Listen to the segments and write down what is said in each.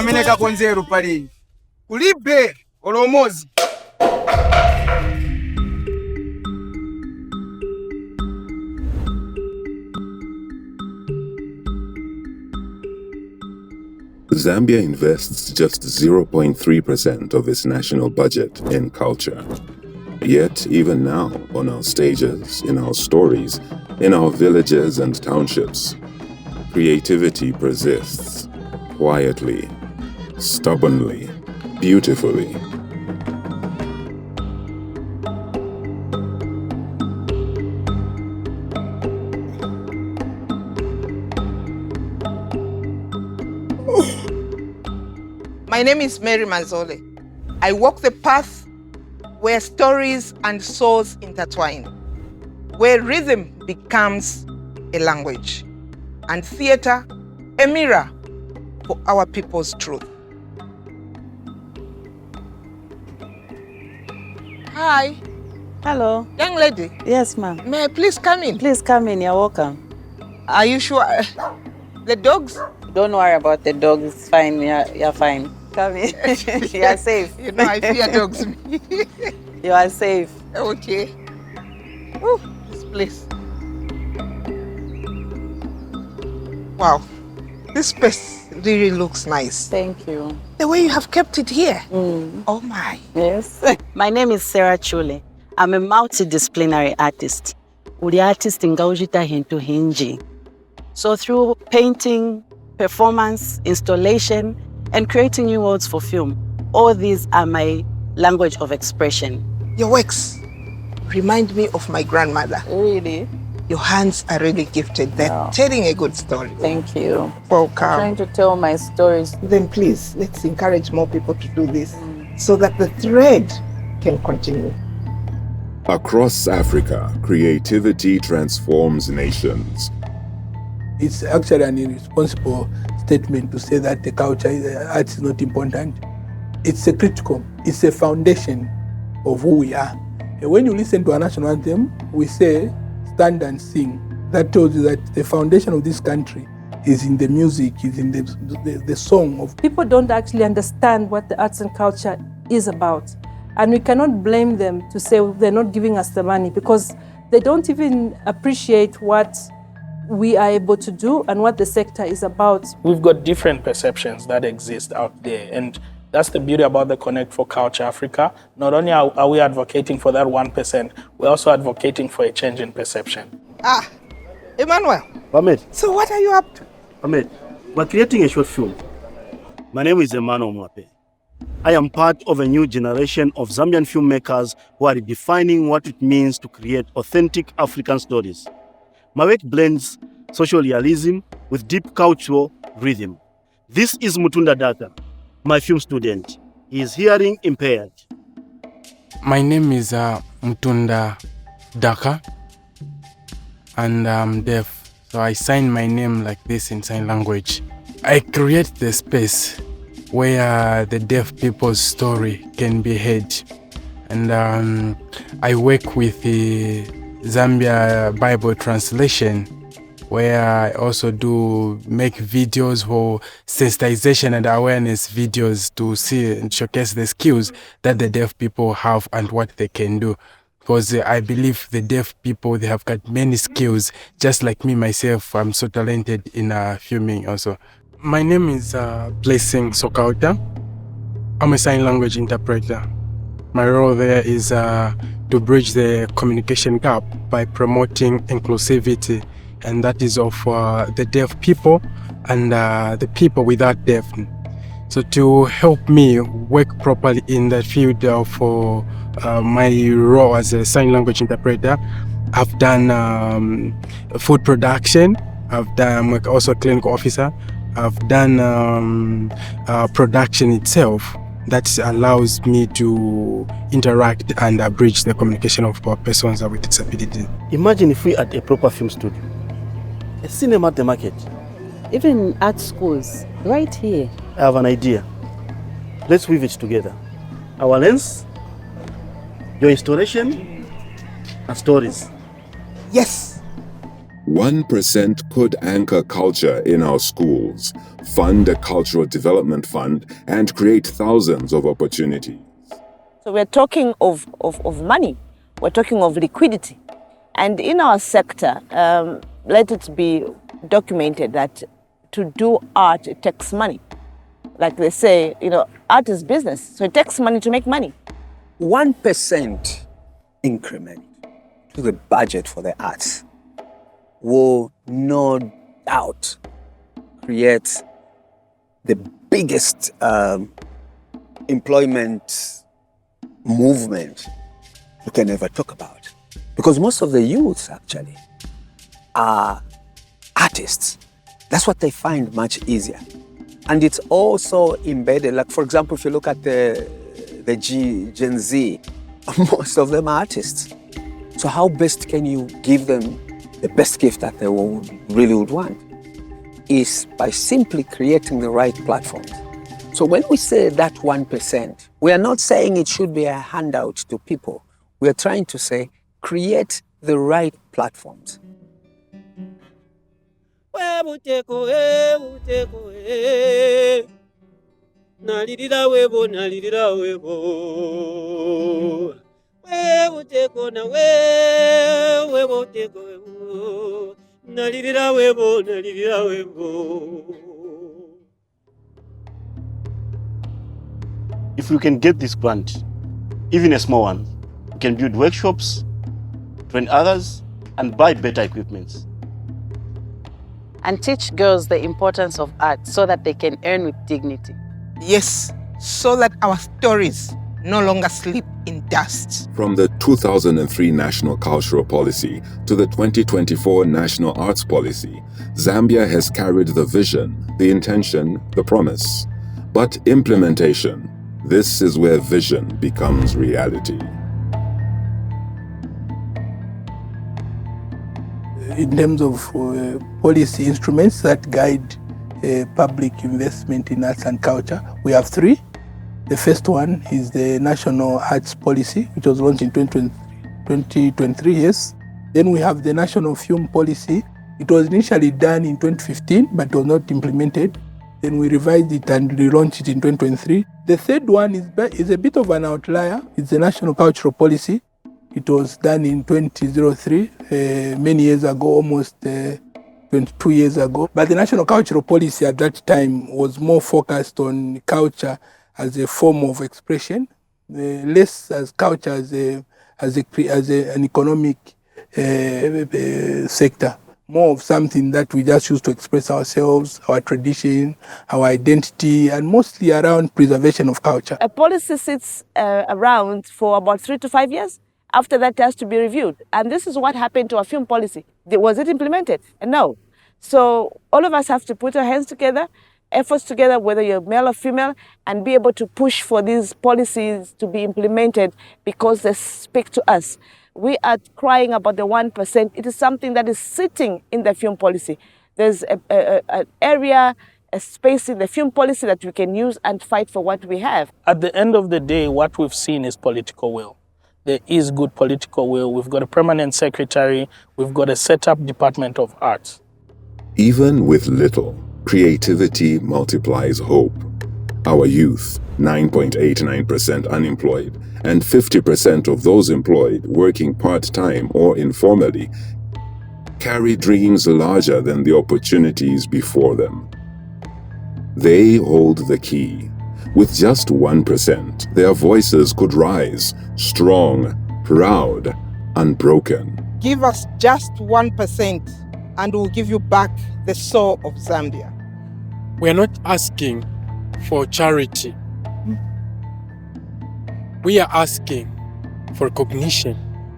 pamene kakonzero pali kulibe olomozi. Zambia invests just 0.3% of its national budget in culture. Yet, even now, on our stages, in our stories, in our villages and townships, creativity persists, quietly, stubbornly, beautifully. My name is Mary Manzole. I walk the path where stories and souls intertwine, where rhythm becomes a language, and theater a mirror for our people's truth. Hi. Hello. Young lady. Yes, ma'am. May I please come in? Please come in, you're welcome. Are you sure? The dogs? Don't worry about the dog, it's fine, you're fine. Come in. You're safe. You know, I fear dogs. You are safe. Okay. Oh, this place. Wow, this space really looks nice. Thank you. The way you have kept it here. Oh my. Yes. My name is Sarah Chule. I'm a multidisciplinary artist. Uli artist ngaujita hintu hinji. So through painting, performance, installation, and creating new worlds for film, all these are my language of expression. Your works remind me of my grandmother. Really? Your hands are really gifted. They're telling a good story. Thank you. Welcome. Trying to tell my stories. Then please, let's encourage more people to do this so that the thread can continue. Across Africa, creativity transforms nations. It's actually an irresponsible statement to say that the culture, art is not important. It's a critical, it's a foundation of who we are. And when you listen to our national anthem, we say, stand and sing. That tells you that the foundation of this country is in the music, is in the song of. People don't actually understand what the arts and culture is about. And we cannot blame them to say they're not giving us the money because they don't even appreciate what we are able to do and what the sector is about. We've got different perceptions that exist out there, and that's the beauty about the Connect for Culture Africa. Not only are we advocating for that 1%, we're also advocating for a change in perception. Ah, Emmanuel. Ahmed. So what are you up to? Ahmed, we're creating a short film. My name is Emmanuel Mwape. I am part of a new generation of Zambian filmmakers who are redefining what it means to create authentic African stories. My work blends social realism with deep cultural rhythm. This is Mutunda Daka, my film student. He is hearing impaired. My name is Mutunda Daka, and I'm deaf, so I sign my name like this in sign language. I create the space where the deaf people's story can be heard, and I work with the Zambia Bible translation, where I also do make videos for sensitization and awareness videos to see and showcase the skills that the deaf people have and what they can do. Because I believe the deaf people, they have got many skills, just like me myself. I'm so talented in filming also. My name is Blessing Sokauta. I'm a sign language interpreter. My role there is to bridge the communication gap by promoting inclusivity, and that is of the deaf people and the people without deaf. So to help me work properly in the field of my role as a sign language interpreter, I've done food production, I'm also a clinical officer, I've done production itself. That allows me to interact and bridge the communication of persons with disability. Imagine if we had a proper film studio, a cinema at the market. Even art schools, right here. I have an idea. Let's weave it together. Our lens, your installation, and stories. Yes, 1% could anchor culture in our schools, fund a cultural development fund, and create thousands of opportunities. So we're talking of money. We're talking of liquidity. And in our sector, let it be documented that to do art, it takes money. Like they say, art is business, so it takes money to make money. 1% increment to the budget for the arts will no doubt create the biggest employment movement you can ever talk about. Because most of the youths actually are artists. That's what they find much easier. And it's also embedded, like for example, if you look at the Gen Z, most of them are artists. So how best can you give them the best gift that they really would want? Is by simply creating the right platforms. So when we say that 1%, we are not saying it should be a handout to people. We are trying to say, create the right platforms. If we can get this grant, even a small one, we can build workshops, train others, and buy better equipment. And teach girls the importance of art so that they can earn with dignity. Yes, so that our stories no longer sleep in dust. From the 2003 National Cultural Policy to the 2024 National Arts Policy, Zambia has carried the vision, the intention, the promise. But implementation, this is where vision becomes reality. In terms of policy instruments that guide public investment in arts and culture, we have three. The first one is the National Arts Policy, which was launched in 2023, yes. Then we have the National Film Policy. It was initially done in 2015, but was not implemented. Then we revised it and relaunched it in 2023. The third one is a bit of an outlier. It's the National Cultural Policy. It was done in 2003, many years ago, almost 22 years ago. But the National Cultural Policy at that time was more focused on culture as a form of expression, less as culture as an economic sector. More of something that we just use to express ourselves, our tradition, our identity, and mostly around preservation of culture. A policy sits around for about 3 to 5 years. After that, it has to be reviewed. And this is what happened to our film policy. Was it implemented? No. So all of us have to put our hands together, efforts together, whether you're male or female, and be able to push for these policies to be implemented because they speak to us. We are crying about the 1%. It is something that is sitting in the film policy. There's an area, a space in the film policy that we can use and fight for what we have. At the end of the day, what we've seen is political will. There is good political will. We've got a permanent secretary. We've got a set-up Department of Arts. Even with little, creativity multiplies hope. Our youth, 9.89% unemployed, and 50% of those employed working part-time or informally, carry dreams larger than the opportunities before them. They hold the key. With just 1%, their voices could rise, strong, proud, unbroken. Give us just 1% and we'll give you back the soul of Zambia. We are not asking for charity. We are asking for recognition.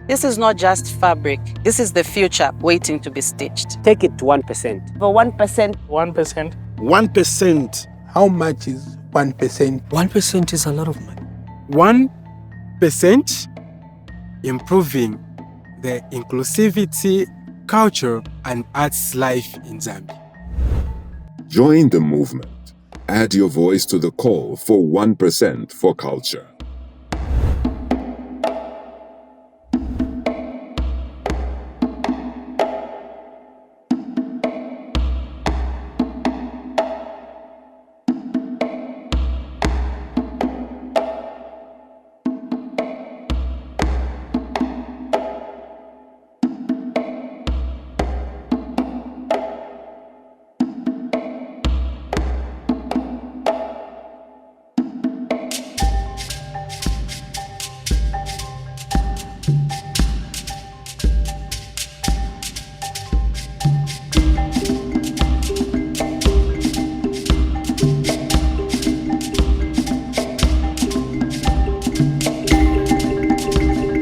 This is not just fabric. This is the future waiting to be stitched. Take it to 1%. For 1%. 1%. 1%. How much is 1%? 1% is a lot of money. 1% improving the inclusivity, culture, and arts life in Zambia. Join the movement. Add your voice to the call for 1% for culture.